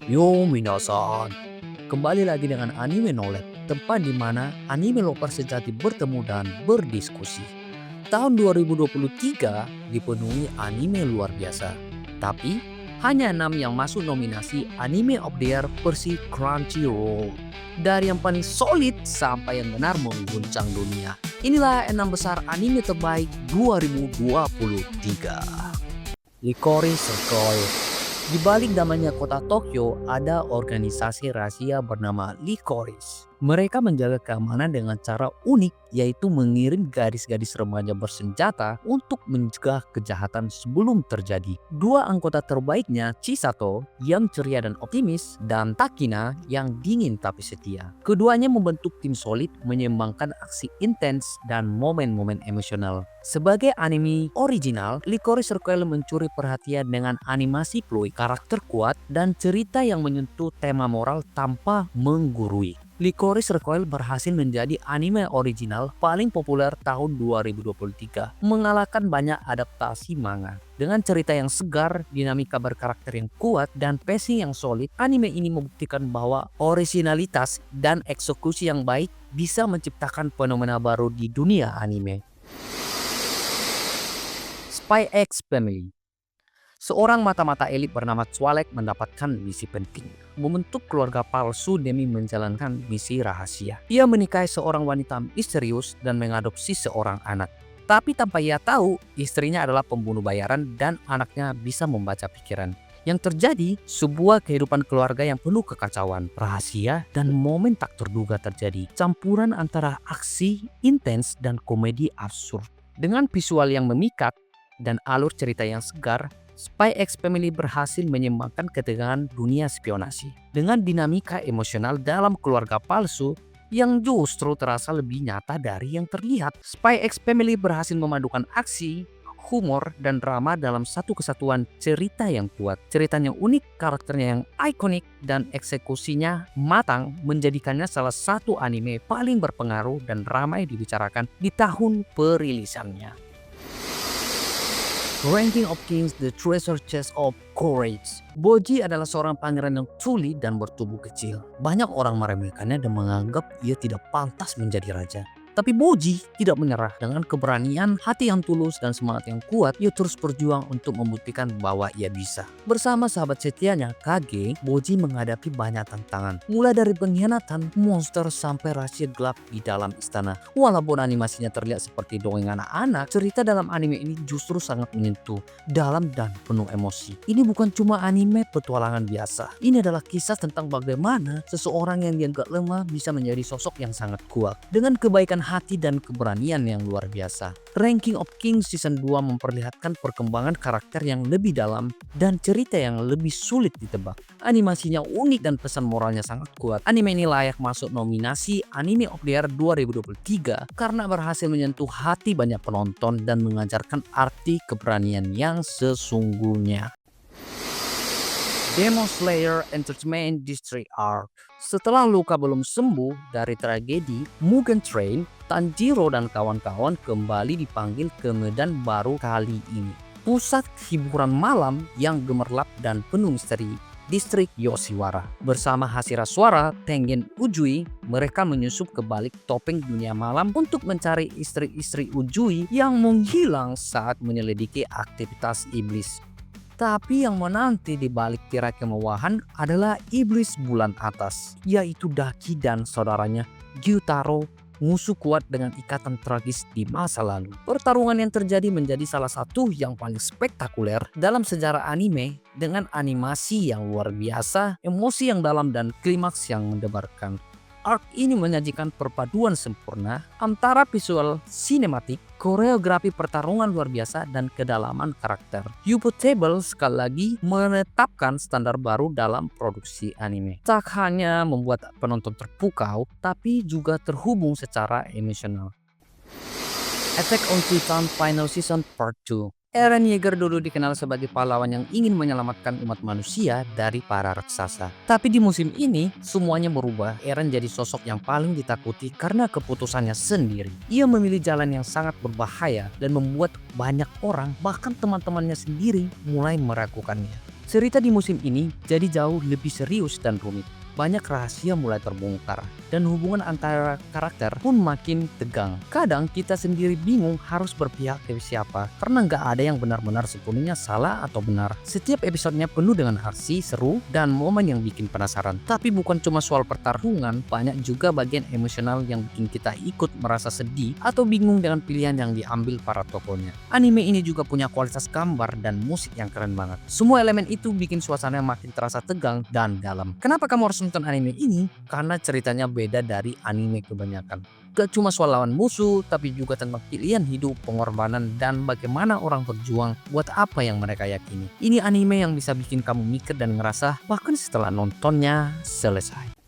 Yo minasan, kembali lagi dengan Anime Knowledge, tempat di mana anime lovers sejati bertemu dan berdiskusi. Tahun 2023 dipenuhi anime luar biasa, tapi hanya 6 yang masuk nominasi Anime of the Year versi Crunchyroll. Dari yang paling solid sampai yang benar mengguncang dunia. Inilah 6 besar anime terbaik 2023. Licorice Circle. Di balik namanya kota Tokyo, ada organisasi rahasia bernama Licorice. Mereka menjaga keamanan dengan cara unik, yaitu mengirim gadis-gadis remaja bersenjata untuk mencegah kejahatan sebelum terjadi. Dua anggota terbaiknya, Chisato yang ceria dan optimis, dan Takina yang dingin tapi setia. Keduanya membentuk tim solid, menyeimbangkan aksi intens dan momen-momen emosional. Sebagai anime original, Licorice Circle mencuri perhatian dengan animasi fluid, karakter kuat, dan cerita yang menyentuh tema moral tanpa menggurui. Licorice Recoil berhasil menjadi anime original paling populer tahun 2023, mengalahkan banyak adaptasi manga. Dengan cerita yang segar, dinamika berkarakter yang kuat, dan pacing yang solid, anime ini membuktikan bahwa originalitas dan eksekusi yang baik bisa menciptakan fenomena baru di dunia anime. Spy X Family. Seorang mata-mata elit bernama Twilight mendapatkan misi penting, membentuk keluarga palsu demi menjalankan misi rahasia. Ia menikahi seorang wanita misterius dan mengadopsi seorang anak. Tapi tanpa ia tahu, istrinya adalah pembunuh bayaran dan anaknya bisa membaca pikiran. Yang terjadi, sebuah kehidupan keluarga yang penuh kekacauan, rahasia, dan momen tak terduga terjadi. Campuran antara aksi intens dan komedi absurd. Dengan visual yang memikat dan alur cerita yang segar, Spy X Family berhasil menyeimbangkan ketegangan dunia spionasi dengan dinamika emosional dalam keluarga palsu yang justru terasa lebih nyata dari yang terlihat. Spy X Family berhasil memadukan aksi, humor, dan drama dalam satu kesatuan cerita yang kuat. Ceritanya unik, karakternya yang ikonik, dan eksekusinya matang menjadikannya salah satu anime paling berpengaruh dan ramai dibicarakan di tahun perilisannya. Ranking of Kings: The Treasure Chest of Courage. Boji adalah seorang pangeran yang tuli dan bertubuh kecil. Banyak orang meremehkannya dan menganggap ia tidak pantas menjadi raja. Tapi Boji tidak menyerah. Dengan keberanian, hati yang tulus, dan semangat yang kuat, ia terus berjuang untuk membuktikan bahwa ia bisa. Bersama sahabat setianya, Kage, Boji menghadapi banyak tantangan. Mulai dari pengkhianatan, monster, sampai rahasia gelap di dalam istana. Walaupun animasinya terlihat seperti dongeng anak-anak, cerita dalam anime ini justru sangat menyentuh, dalam, dan penuh emosi. Ini bukan cuma anime petualangan biasa. Ini adalah kisah tentang bagaimana seseorang yang dianggap lemah bisa menjadi sosok yang sangat kuat. Dengan kebaikan hati dan keberanian yang luar biasa. Ranking of Kings Season 2 memperlihatkan perkembangan karakter yang lebih dalam dan cerita yang lebih sulit ditebak. Animasinya unik dan pesan moralnya sangat kuat. Anime ini layak masuk nominasi Anime of the Year 2023 karena berhasil menyentuh hati banyak penonton dan mengajarkan arti keberanian yang sesungguhnya. Demon Slayer Entertainment District Arc. Setelah luka belum sembuh dari tragedi Mugen Train, Tanjiro dan kawan-kawan kembali dipanggil ke medan baru kali ini. Pusat hiburan malam yang gemerlap dan penuh misteri, Distrik Yoshiwara. Bersama Hashiraswara, Tengen Ujui, mereka menyusup ke balik topeng dunia malam untuk mencari istri-istri Ujui yang menghilang saat menyelidiki aktivitas iblis. Tapi yang menanti di balik tirai kemewahan adalah iblis bulan atas, yaitu Daki dan saudaranya Gyutaro, musuh kuat dengan ikatan tragis di masa lalu. Pertarungan yang terjadi menjadi salah satu yang paling spektakuler dalam sejarah anime dengan animasi yang luar biasa, emosi yang dalam, dan klimaks yang mendebarkan. Arc ini menyajikan perpaduan sempurna antara visual sinematik, koreografi pertarungan luar biasa, dan kedalaman karakter. Ufotable sekali lagi menetapkan standar baru dalam produksi anime. Tak hanya membuat penonton terpukau, tapi juga terhubung secara emosional. Attack on Titan Final Season Part 2. Eren Yeager dulu dikenal sebagai pahlawan yang ingin menyelamatkan umat manusia dari para raksasa. Tapi di musim ini, semuanya berubah. Eren jadi sosok yang paling ditakuti karena keputusannya sendiri. Ia memilih jalan yang sangat berbahaya dan membuat banyak orang, bahkan teman-temannya sendiri, mulai meragukannya. Cerita di musim ini jadi jauh lebih serius dan rumit. Banyak rahasia mulai terbongkar, dan hubungan antara karakter pun makin tegang. Kadang kita sendiri bingung harus berpihak ke siapa, karena nggak ada yang benar-benar sepenuhnya salah atau benar. Setiap episodenya penuh dengan aksi, seru, dan momen yang bikin penasaran. Tapi bukan cuma soal pertarungan, banyak juga bagian emosional yang bikin kita ikut merasa sedih atau bingung dengan pilihan yang diambil para tokohnya. Anime ini juga punya kualitas gambar dan musik yang keren banget. Semua elemen itu bikin suasana makin terasa tegang dan dalam. Kenapa kamu harus nonton anime ini? Karena ceritanya beda dari anime kebanyakan. Gak cuma soal lawan musuh, tapi juga tentang pilihan hidup, pengorbanan, dan bagaimana orang berjuang buat apa yang mereka yakini. Ini anime yang bisa bikin kamu mikir dan ngerasa bahkan setelah nontonnya selesai.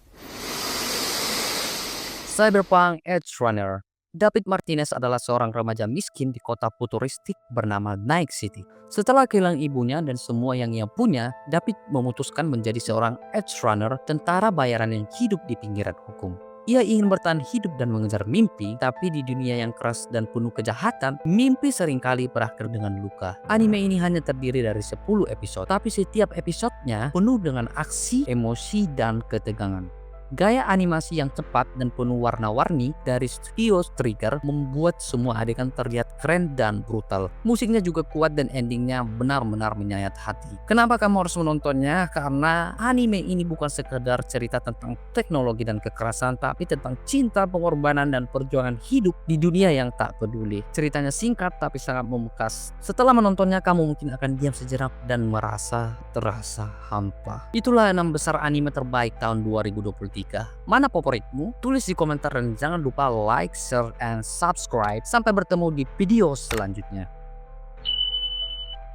Cyberpunk Edge Runner. David Martinez adalah seorang remaja miskin di kota futuristik bernama Night City. Setelah kehilangan ibunya dan semua yang ia punya, David memutuskan menjadi seorang Edge Runner, tentara bayaran yang hidup di pinggiran hukum. Ia ingin bertahan hidup dan mengejar mimpi, tapi di dunia yang keras dan penuh kejahatan, mimpi seringkali berakhir dengan luka. Anime ini hanya terdiri dari 10 episode, tapi setiap episodenya penuh dengan aksi, emosi, dan ketegangan. Gaya animasi yang cepat dan penuh warna-warni dari studio Trigger membuat semua adegan terlihat keren dan brutal. Musiknya juga kuat dan endingnya benar-benar menyayat hati. Kenapa kamu harus menontonnya? Karena anime ini bukan sekedar cerita tentang teknologi dan kekerasan, tapi tentang cinta, pengorbanan, dan perjuangan hidup di dunia yang tak peduli. Ceritanya singkat tapi sangat membekas. Setelah menontonnya, kamu mungkin akan diam sejenak dan merasa terasa hampa. Itulah 6 besar anime terbaik tahun 2023. Mana favoritmu? Tulis di komentar dan jangan lupa like, share, and subscribe. Sampai bertemu di video selanjutnya.